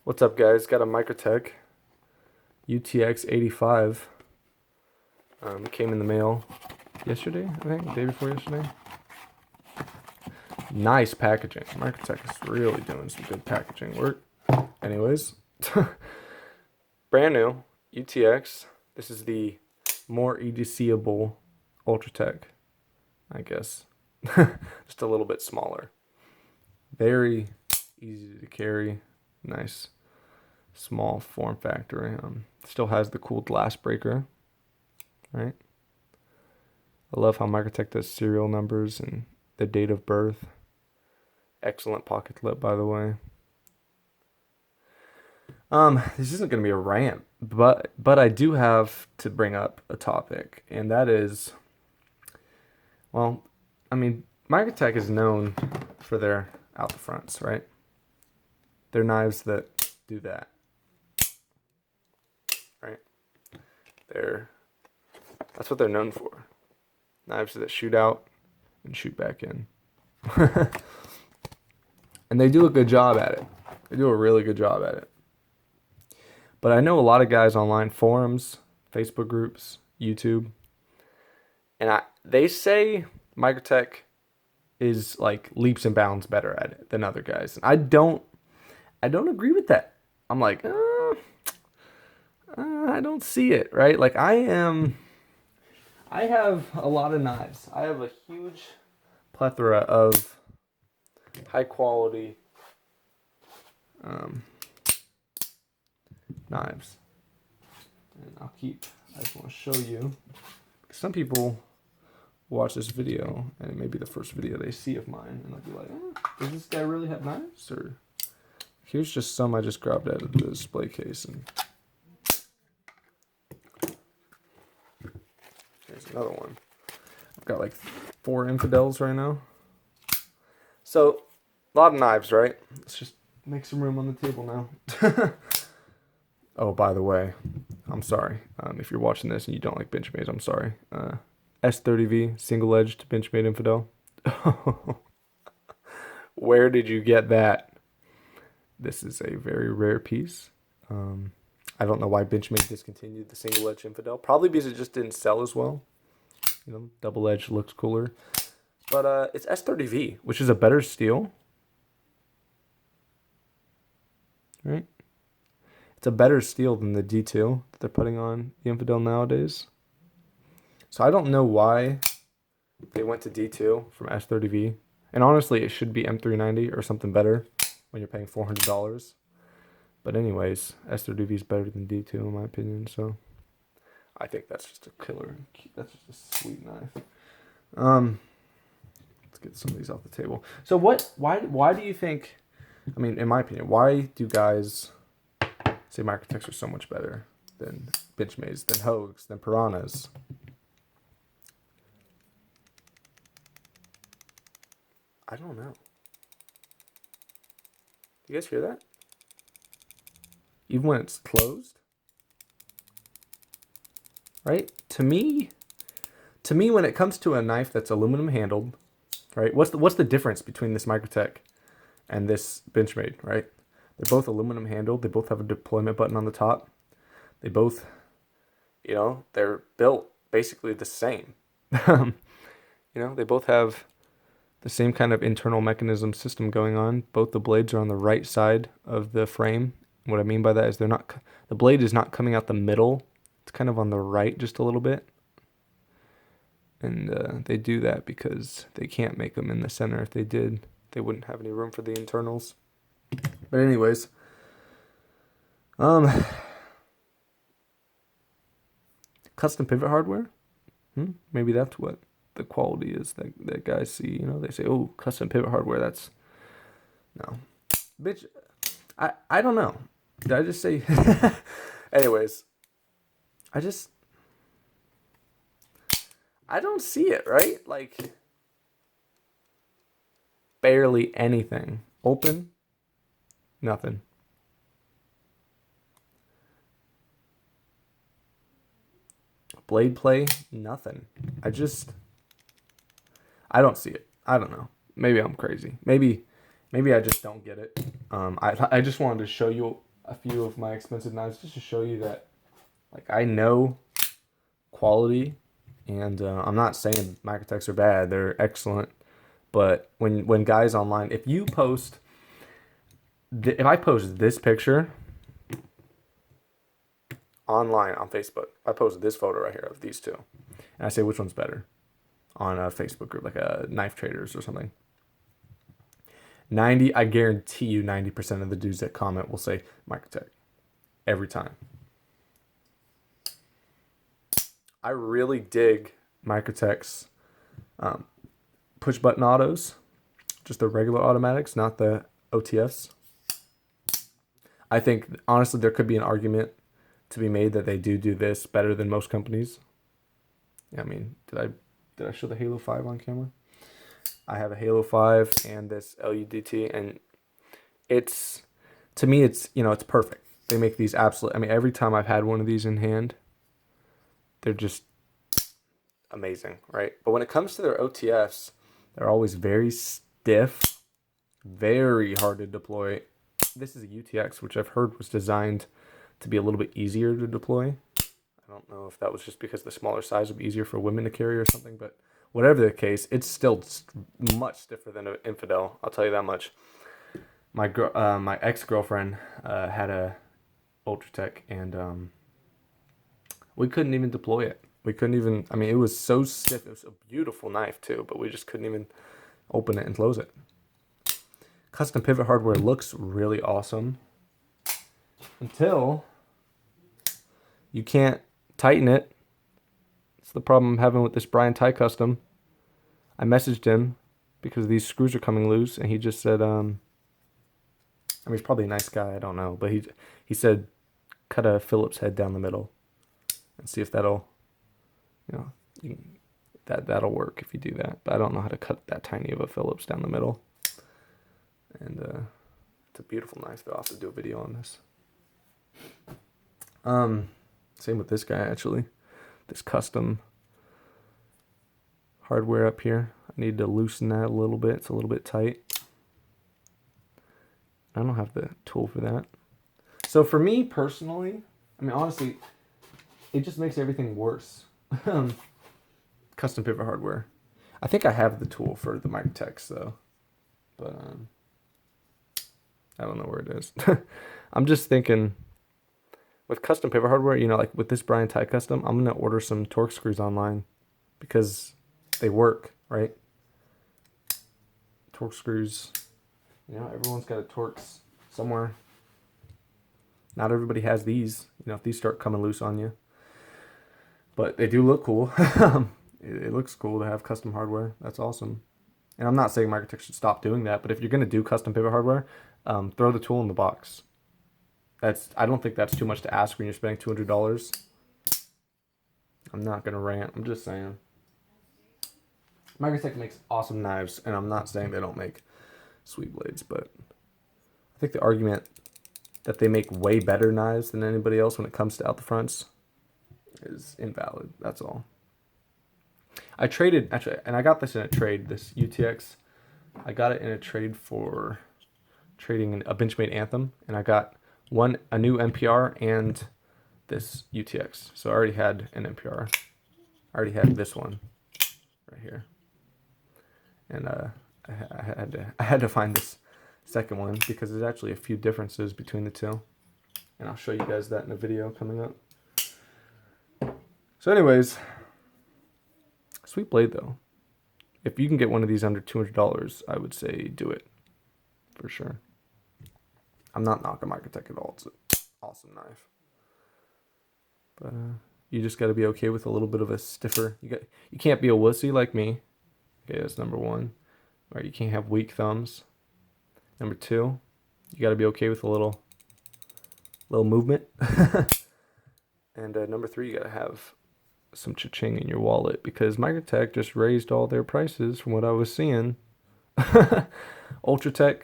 What's up, guys? Got a Microtech UTX 85. Came in the mail yesterday, I think, day before yesterday. Nice packaging. Microtech is really doing some good packaging work. Anyways, brand new UTX. This is the more EDCable Ultratech, I guess. Just a little bit smaller. Very easy to carry. Nice small form factor. Still has the cool glass breaker, right? I love how Microtech does serial numbers and the date of birth. Excellent pocket clip, by the way. This isn't going to be a rant, but I do have to bring up a topic, and that is, well, I mean, Microtech is known for their out the fronts, right? They're knives that do that, right? That's what they're known for. Knives that shoot out and shoot back in. And they do a good job at it. They do a really good job at it. But I know a lot of guys online, forums, Facebook groups, YouTube, and they say Microtech is like leaps and bounds better at it than other guys. And I don't agree with that. I'm like, I don't see it, right? Like I have a lot of knives. I have a huge plethora of high quality knives. And I just want to show you. Some people watch this video and it may be the first video they see of mine and they'll be like, does this guy really have knives? Or here's just some I just grabbed out of the display case, and here's another one. I've got like 4 infidels right now. So a lot of knives, right? Let's just make some room on the table now. Oh, by the way, I'm sorry. If you're watching this and you don't like Benchmade, I'm sorry. S30V, single-edged Benchmade infidel. Where did you get that? This is a very rare piece. I don't know why Benchmade discontinued the single-edge infidel. Probably because it just didn't sell as well. You know, double-edged looks cooler. But it's S30V, which is a better steel. Right? It's a better steel than the D2 that they're putting on the infidel nowadays. So I don't know why they went to D2 from S30V. And honestly, it should be M390 or something better when you're paying $400. But anyways, S30V is better than D2 in my opinion. So I think that's just a killer. That's just a sweet knife. Let's get some of these off the table. So why do you think, I mean, in my opinion, why do guys say Microtechs are so much better than Benchmades, than Hogues, than Piranhas? I don't know. You guys hear that? Even when it's closed? Right? To me, when it comes to a knife that's aluminum handled, right? What's the difference between this Microtech and this Benchmade, right? They're both aluminum handled. They both have a deployment button on the top. They both, they're built basically the same. They both have the same kind of internal mechanism system going on. Both the blades are on the right side of the frame. What I mean by that is the blade is not coming out the middle. It's kind of on the right just a little bit. And they do that because they can't make them in the center. If they did, they wouldn't have any room for the internals. But anyways, custom pivot hardware. Maybe that's what the quality is that guys see. They say, oh, custom pivot hardware. That's no, bitch. I don't know. Did I just say? Anyways, I don't see it, right? Like barely anything. Open. Nothing. Blade play, nothing. I don't see it. I don't know. Maybe I'm crazy. Maybe I just don't get it. I just wanted to show you a few of my expensive knives just to show you that, like, I know quality, and I'm not saying Microtechs are bad. They're excellent. But when guys online, if you post, if I post this picture online on Facebook, I post this photo right here of these two, and I say which one's better on a Facebook group, like a Knife Traders or something. I guarantee you 90% of the dudes that comment will say Microtech every time. I really dig Microtechs push button autos, just the regular automatics, not the OTFs. I think honestly there could be an argument to be made that they do this better than most companies. Yeah, I mean, did I show the Halo 5 on camera? I have a Halo 5 and this LUDT, and it's, to me, it's, you know, it's perfect. They make these absolute, I mean, every time I've had one of these in hand, they're just amazing, right? But when it comes to their OTFs, they're always very stiff, very hard to deploy. This is a UTX, which I've heard was designed to be a little bit easier to deploy. I don't know if that was just because the smaller size would be easier for women to carry or something, but whatever the case, it's still much stiffer than an Infidel. I'll tell you that much. My ex-girlfriend had a Ultratech, and we couldn't even deploy it. We couldn't even, I mean, it was so stiff. It was a beautiful knife too, but we just couldn't even open it and close it. Custom pivot hardware looks really awesome until you can't tighten it. It's the problem I'm having with this Brian Ty Custom. I messaged him because these screws are coming loose, and he just said, I mean, he's probably a nice guy, I don't know, but he said cut a Phillips head down the middle and see if that'll, you know, that'll work if you do that. But I don't know how to cut that tiny of a Phillips down the middle. And it's a beautiful knife, though. I'll have to do a video on this. Same with this guy, actually. This custom hardware up here. I need to loosen that a little bit. It's a little bit tight. I don't have the tool for that. So for me personally, I mean, honestly, it just makes everything worse. Custom pivot hardware. I think I have the tool for the Microtechs though, but I don't know where it is. I'm just thinking with custom pivot hardware, you know, like with this Brian Ty Custom, I'm gonna order some Torx screws online because they work, right? Torx screws, you know, everyone's got a Torx somewhere. Not everybody has these, you know, if these start coming loose on you. But they do look cool. It looks cool to have custom hardware. That's awesome. And I'm not saying Microtech should stop doing that, but if you're going to do custom pivot hardware, throw the tool in the box. I don't think that's too much to ask when you're spending $200. I'm not going to rant. I'm just saying. Microtech makes awesome knives, and I'm not saying they don't make sweet blades, but I think the argument that they make way better knives than anybody else when it comes to out the fronts is invalid. That's all. I traded, actually, and I got this in a trade, this UTX. I got it in a trade for trading a Benchmade Anthem, and I got a new NPR and this UTX. So I already had an NPR. I already had this one right here. And I had to find this second one because there's actually a few differences between the two. And I'll show you guys that in a video coming up. So anyways, sweet blade though. If you can get one of these under $200, I would say do it for sure. I'm not knocking Microtech at all. It's an awesome knife. But you just got to be okay with a little bit of a stiffer. You can't be a wussy like me. Okay, that's number one. Right, you can't have weak thumbs. Number two, you got to be okay with a little movement. And number three, you got to have some cha-ching in your wallet because Microtech just raised all their prices from what I was seeing. Ultratech,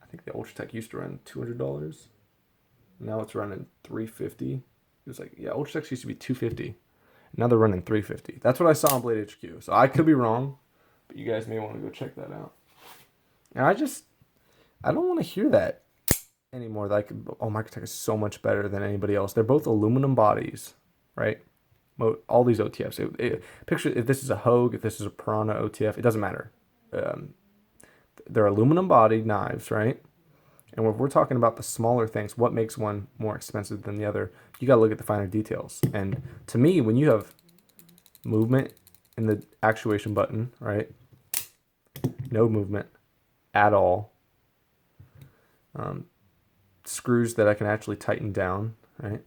I think the Ultratech used to run $200. Now it's running $350. It was like, yeah, Ultratech used to be $250. Now they're running $350. That's what I saw on Blade HQ. So I could be wrong, but you guys may want to go check that out. And I don't want to hear that. anymore that I could. Oh, Microtech is so much better than anybody else. They're both aluminum bodies, right? All these OTFs. Picture if this is a Hogue, if this is a Piranha OTF, it doesn't matter. Um, they're aluminum bodied knives, right? And if we're talking about the smaller things, what makes one more expensive than the other? You got to look at the finer details. And to me, when you have movement in the actuation button, right? No movement at all. Screws that I can actually tighten down, right?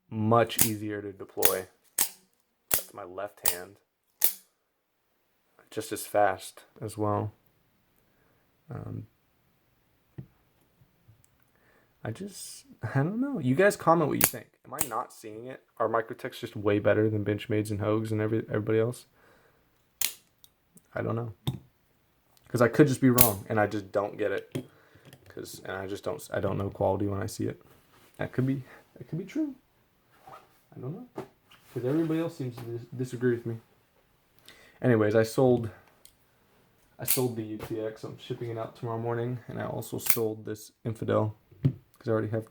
Much easier to deploy. That's my left hand. Just as fast as well. I don't know. You guys comment what you think. Am I not seeing it? Are Microtechs just way better than Benchmades and Hogues and everybody else? I don't know. Because I could just be wrong and I just don't get it. I don't know quality when I see it. That could be true. I don't know. Because everybody else seems to disagree with me. Anyways, I sold the UTX. I'm shipping it out tomorrow morning, and I also sold this Infidel because I already have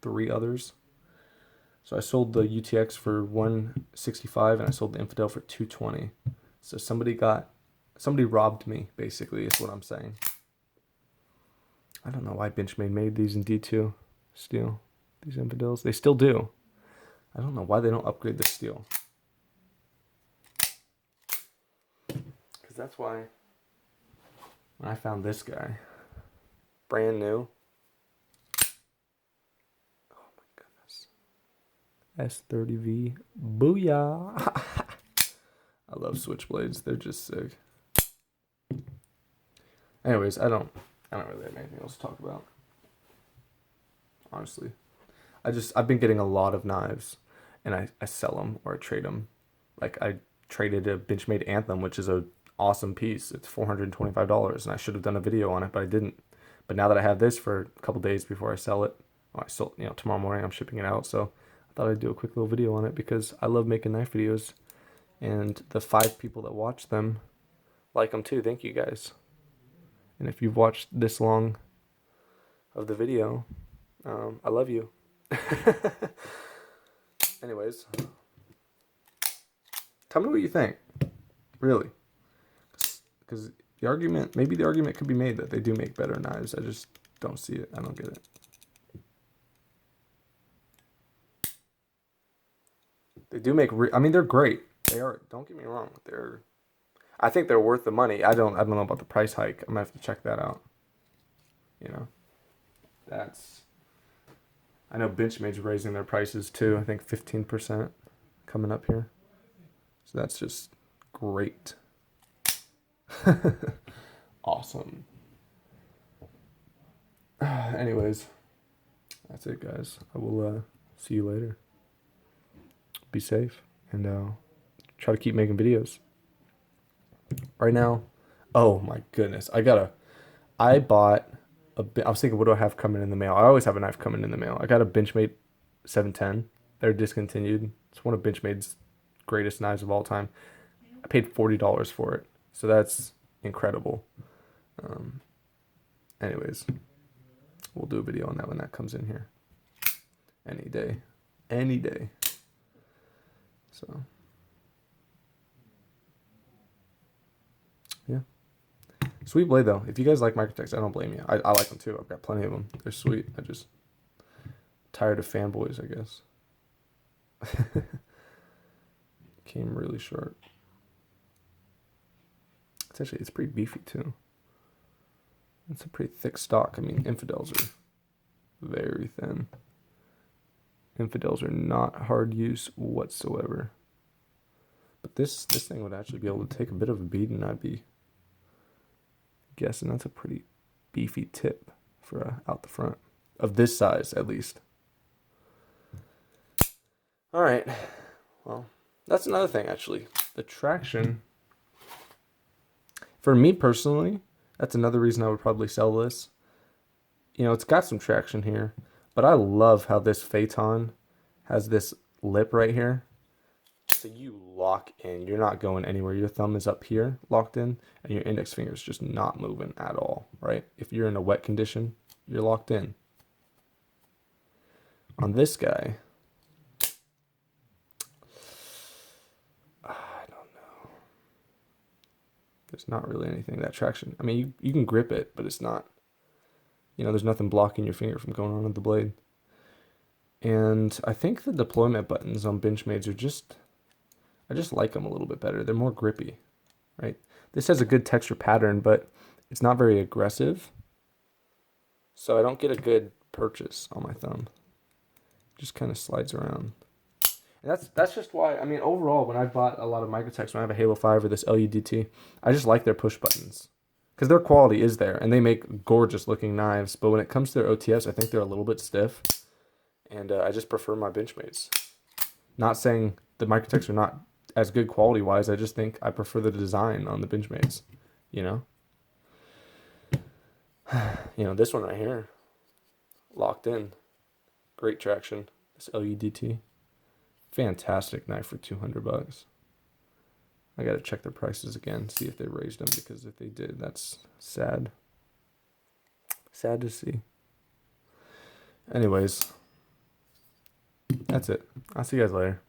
3 others. So I sold the UTX for $165, and I sold the Infidel for $220. So somebody robbed me, basically, is what I'm saying. I don't know why Benchmade made these in D2 steel. These Infidels, they still do. I don't know why they don't upgrade the steel. Because that's why when I found this guy, brand new. Oh my goodness. S30V. Booyah. I love switchblades. They're just sick. Anyways, I don't really have anything else to talk about. Honestly. I've been getting a lot of knives, and I sell them or I trade them. Like I traded a Benchmade Anthem, which is a awesome piece. It's $425, and I should have done a video on it, but I didn't. But now that I have this for a couple days before I sell it, tomorrow morning I'm shipping it out. So I thought I'd do a quick little video on it because I love making knife videos, and the 5 people that watch them like them too. Thank you guys. And if you've watched this long of the video, I love you. Anyways, tell me what you think. Really. Because maybe the argument could be made that they do make better knives. I just don't see it. I don't get it. They do make, they're great. They are, don't get me wrong. I think they're worth the money. I don't know about the price hike. I'm gonna have to check that out. I know Benchmade's raising their prices too. I think 15% coming up here. So that's just great. Awesome. Anyways, that's it, guys. I will see you later. Be safe, and try to keep making videos. Right now, oh my goodness, I bought I was thinking, what do I have coming in the mail? I always have a knife coming in the mail. I got a Benchmade 710. They're discontinued. It's one of Benchmade's greatest knives of all time. I paid $40 for it, so that's incredible. Anyways, we'll do a video on that when that comes in here. Any day. So, yeah. Sweet blade though. If you guys like Microtechs, I don't blame you. I like them too. I've got plenty of them. They're sweet. I just tired of fanboys, I guess. Came really short. It's pretty beefy too. It's a pretty thick stock. Infidels are very thin. Infidels are not hard use whatsoever. But this thing would actually be able to take a bit of a beating. I'd be guessing that's a pretty beefy tip for out the front of this size, at least. All right. Well, that's another thing, actually. The traction. For me personally, that's another reason I would probably sell this. It's got some traction here, but I love how this Phaeton has this lip right here. So you lock in. You're not going anywhere. Your thumb is up here, locked in, and your index finger is just not moving at all, right? If you're in a wet condition, you're locked in. On this guy, I don't know. There's not really anything that traction. I mean, you can grip it, but it's not, there's nothing blocking your finger from going on the blade. And I think the deployment buttons on Benchmades I just like them a little bit better. They're more grippy, right? This has a good texture pattern, but it's not very aggressive. So I don't get a good purchase on my thumb. It just kind of slides around. And that's just why, I mean, overall, when I bought a lot of Microtechs, when I have a Halo 5 or this LUDT, I just like their push buttons. Because their quality is there, and they make gorgeous looking knives. But when it comes to their OTS, I think they're a little bit stiff. And I just prefer my Benchmates. Not saying the Microtechs are not as good quality wise. I just think I prefer the design on the Benchmates. This one right here, locked in, great traction. This LUDT, fantastic knife for $200. I gotta check their prices again, see if they raised them, because if they did, that's sad. Sad to see. Anyways, that's it. I'll see you guys later.